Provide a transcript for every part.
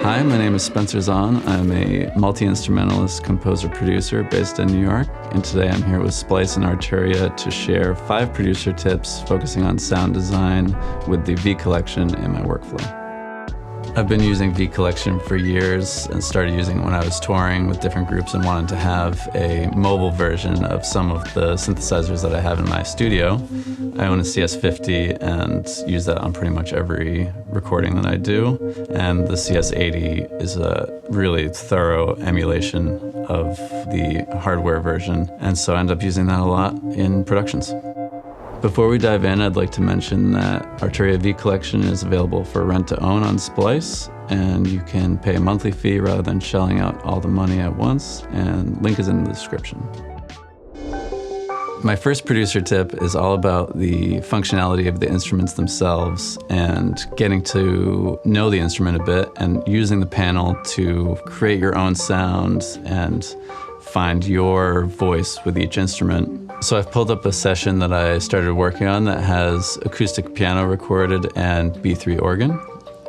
Hi, my name is Spencer Zahn. I'm a multi-instrumentalist, composer, producer based in New York, and today I'm here with Splice and Arturia to share 5 producer tips focusing on sound design with the V Collection in my workflow. I've been using V Collection for years and started using it when I was touring with different groups and wanted to have a mobile version of some of the synthesizers that I have in my studio. I own a CS50 and use that on pretty much every recording that I do. And the CS80 is a really thorough emulation of the hardware version. And so I end up using that a lot in productions. Before we dive in, I'd like to mention that Arturia V Collection is available for rent to own on Splice, and you can pay a monthly fee rather than shelling out all the money at once, and link is in the description. My first producer tip is all about the functionality of the instruments themselves and getting to know the instrument a bit and using the panel to create your own sound and find your voice with each instrument. So I've pulled up a session that I started working on that has acoustic piano recorded and B3 organ,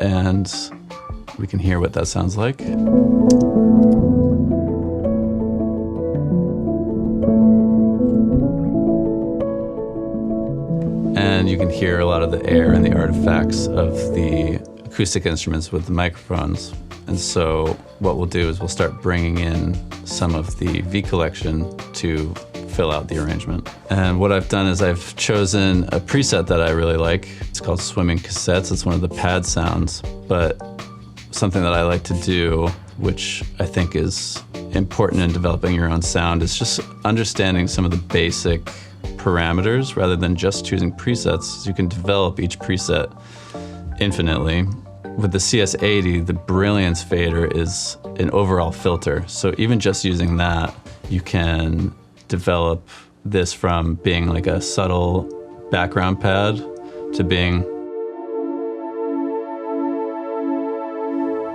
and we can hear what that sounds like. And you can hear a lot of the air and the artifacts of the acoustic instruments with the microphones. And so what we'll do is we'll start bringing in some of the V Collection to fill out the arrangement. And what I've done is I've chosen a preset that I really like. It's called Swimming Cassettes. It's one of the pad sounds, but something that I like to do, which I think is important in developing your own sound, is just understanding some of the basic parameters rather than just choosing presets. You can develop each preset infinitely. With the CS80, the brilliance fader is an overall filter. So even just using that, you can develop this from being like a subtle background pad to being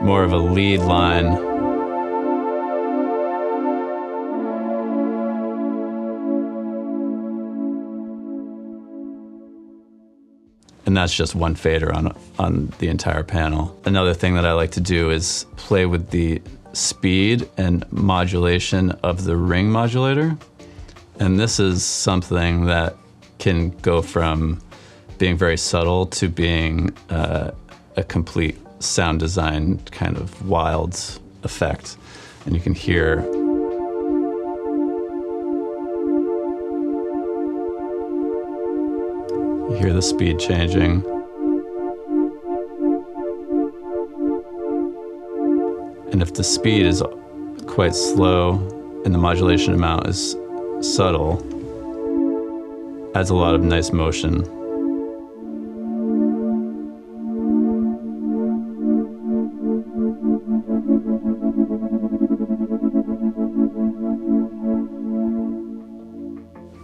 more of a lead line. And that's just one fader on the entire panel. Another thing that I like to do is play with the speed and modulation of the ring modulator. And this is something that can go from being very subtle to being a complete sound design kind of wild effect. And you can hear the speed changing. And if the speed is quite slow and the modulation amount is subtle, adds a lot of nice motion.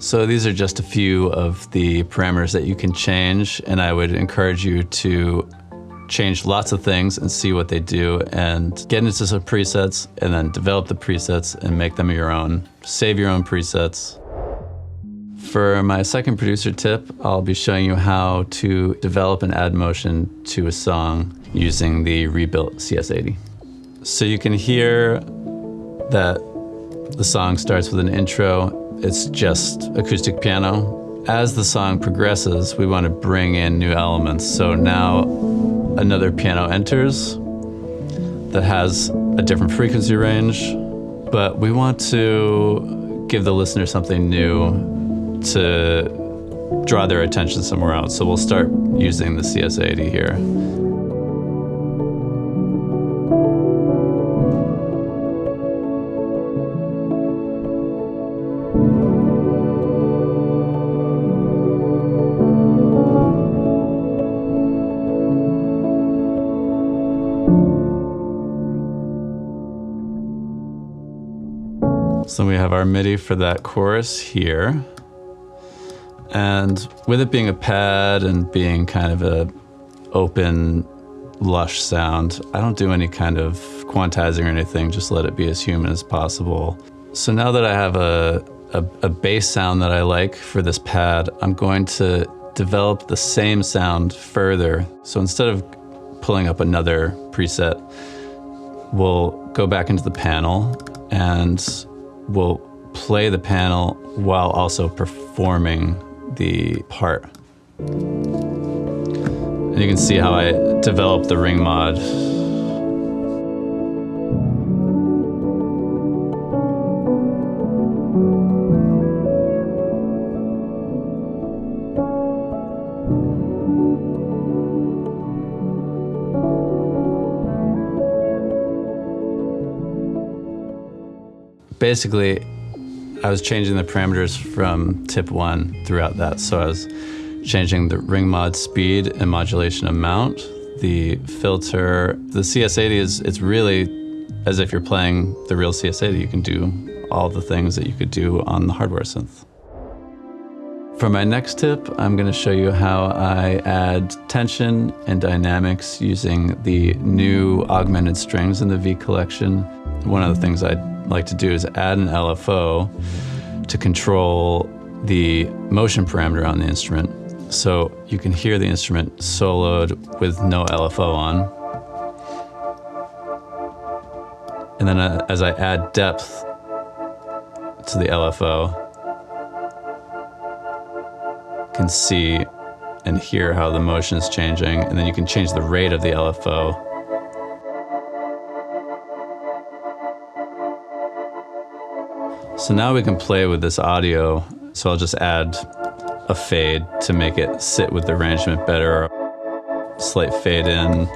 So these are just a few of the parameters that you can change, and I would encourage you to change lots of things and see what they do and get into some presets and then develop the presets and make them your own. Save your own presets. For my second producer tip, I'll be showing you how to develop and add motion to a song using the rebuilt CS80. So you can hear that the song starts with an intro. It's just acoustic piano. As the song progresses, we want to bring in new elements. So now another piano enters that has a different frequency range, but we want to give the listener something new to draw their attention somewhere else. So we'll start using the CS80 here. So we have our MIDI for that chorus here. And with it being a pad and being kind of a open, lush sound, I don't do any kind of quantizing or anything, just let it be as human as possible. So now that I have a bass sound that I like for this pad, I'm going to develop the same sound further. So instead of pulling up another preset we'll go back into the panel and we'll play the panel while also performing the part. And you can see how I developed the ring mod. Basically, I was changing the parameters from tip 1 throughout that. So I was changing the ring mod speed and modulation amount, the filter. The CS80 it's really as if you're playing the real CS80. You can do all the things that you could do on the hardware synth. For my next tip, I'm going to show you how I add tension and dynamics using the new Augmented Strings in the V collection. One of the things I like to do is add an LFO to control the motion parameter on the instrument. So you can hear the instrument soloed with no LFO on. And then as I add depth to the LFO, you can see and hear how the motion is changing. And then you can change the rate of the LFO. So now we can play with this audio. So I'll just add a fade to make it sit with the arrangement better. Slight fade in.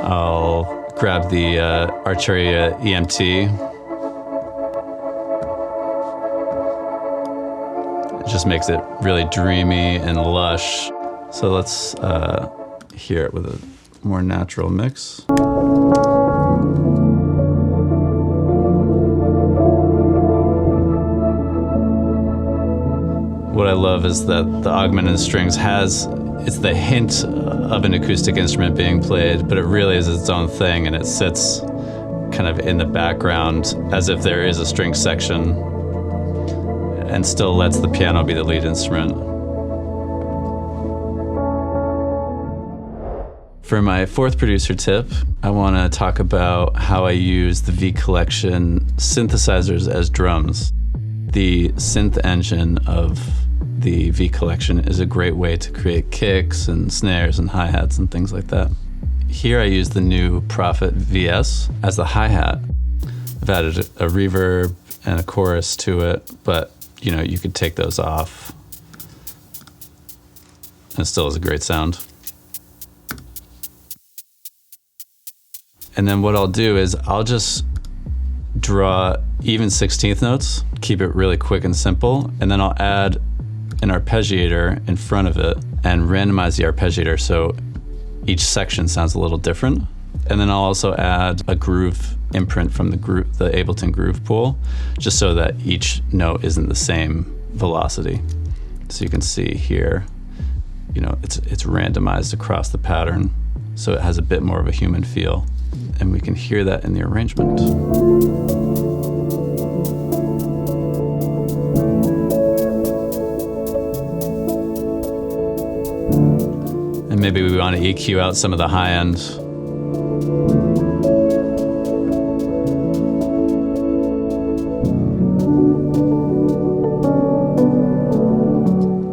I'll grab the Arturia EMT. It just makes it really dreamy and lush. So let's hear it with a more natural mix. What I love is that the Augmented Strings it's the hint of an acoustic instrument being played, but it really is its own thing, and it sits kind of in the background as if there is a string section and still lets the piano be the lead instrument. For my fourth producer tip, I want to talk about how I use the V collection synthesizers as drums. The synth engine of the V collection is a great way to create kicks and snares and hi-hats and things like that. Here I use the new Prophet VS as the hi-hat. I've added a reverb and a chorus to it, but you could take those off and it still has a great sound. And then what I'll do is I'll just draw even 16th notes, keep it really quick and simple, and then I'll add an arpeggiator in front of it and randomize the arpeggiator so each section sounds a little different. And then I'll also add a groove imprint from the Ableton Groove Pool, just so that each note isn't the same velocity. So you can see here, it's randomized across the pattern, so it has a bit more of a human feel. And we can hear that in the arrangement. And maybe we want to EQ out some of the high end.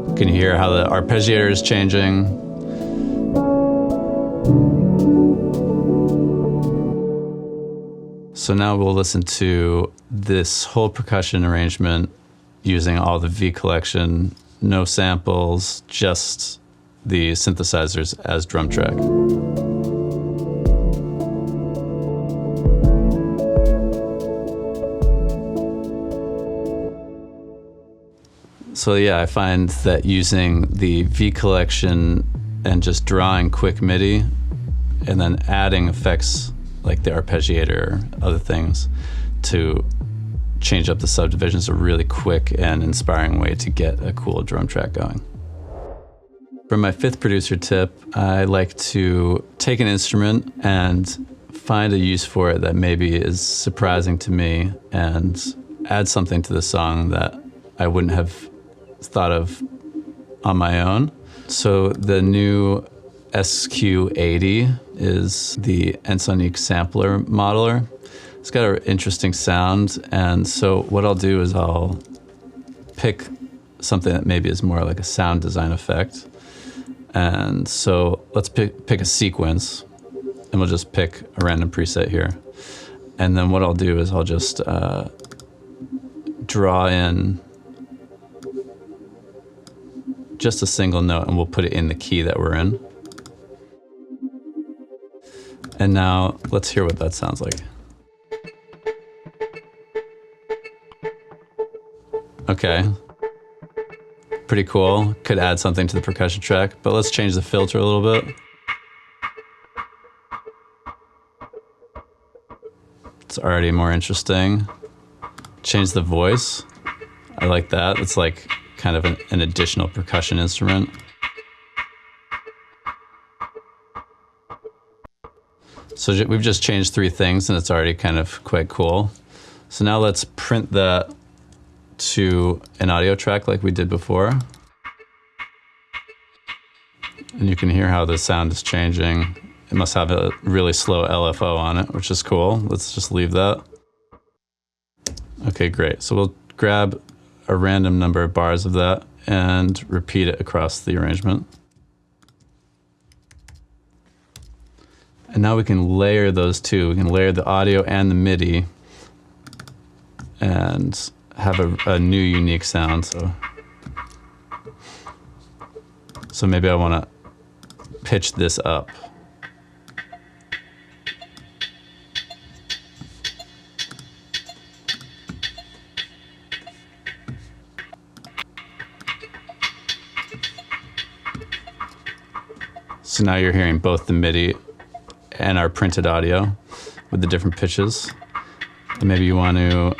You can hear how the arpeggiator is changing. So now we'll listen to this whole percussion arrangement using all the V collection, no samples, just the synthesizers as drum track. So yeah, I find that using the V collection and just drawing quick MIDI and then adding effects like the arpeggiator, other things, to change up the subdivisions, a really quick and inspiring way to get a cool drum track going. For my fifth producer tip, I like to take an instrument and find a use for it that maybe is surprising to me and add something to the song that I wouldn't have thought of on my own. So the new SQ80 is the Ensoniq sampler modeler. It's got an interesting sound, and so what I'll do is I'll pick something that maybe is more like a sound design effect. And so let's pick a sequence, and we'll just pick a random preset here. And then what I'll do is I'll just draw in just a single note, and we'll put it in the key that we're in. And now let's hear what that sounds like. Okay. Pretty cool. Could add something to the percussion track, but let's change the filter a little bit. It's already more interesting. Change the voice. I like that. It's like kind of an additional percussion instrument. So we've just changed 3 things, and it's already kind of quite cool. So now let's print that to an audio track like we did before. And you can hear how the sound is changing. It must have a really slow LFO on it, which is cool. Let's just leave that. Okay, great. So we'll grab a random number of bars of that and repeat it across the arrangement. And now we can layer those two. We can layer the audio and the MIDI and have a new unique sound. So maybe I want to pitch this up. So now you're hearing both the MIDI and our printed audio with the different pitches. And maybe you want to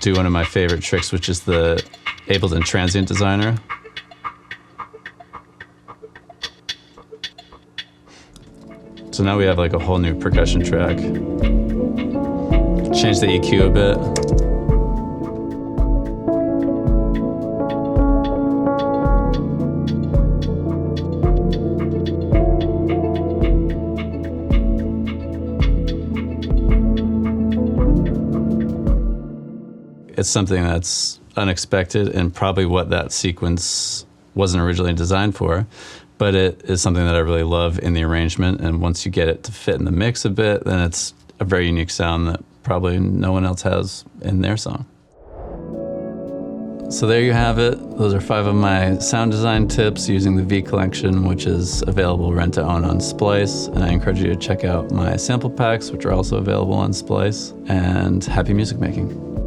do one of my favorite tricks, which is the Ableton Transient Designer. So now we have like a whole new percussion track. Change the EQ a bit. It's something that's unexpected and probably what that sequence wasn't originally designed for, but it is something that I really love in the arrangement, and once you get it to fit in the mix a bit, then it's a very unique sound that probably no one else has in their song. So there you have it. Those are 5 of my sound design tips using the V collection, which is available rent to own on Splice, and I encourage you to check out my sample packs, which are also available on Splice, and happy music making.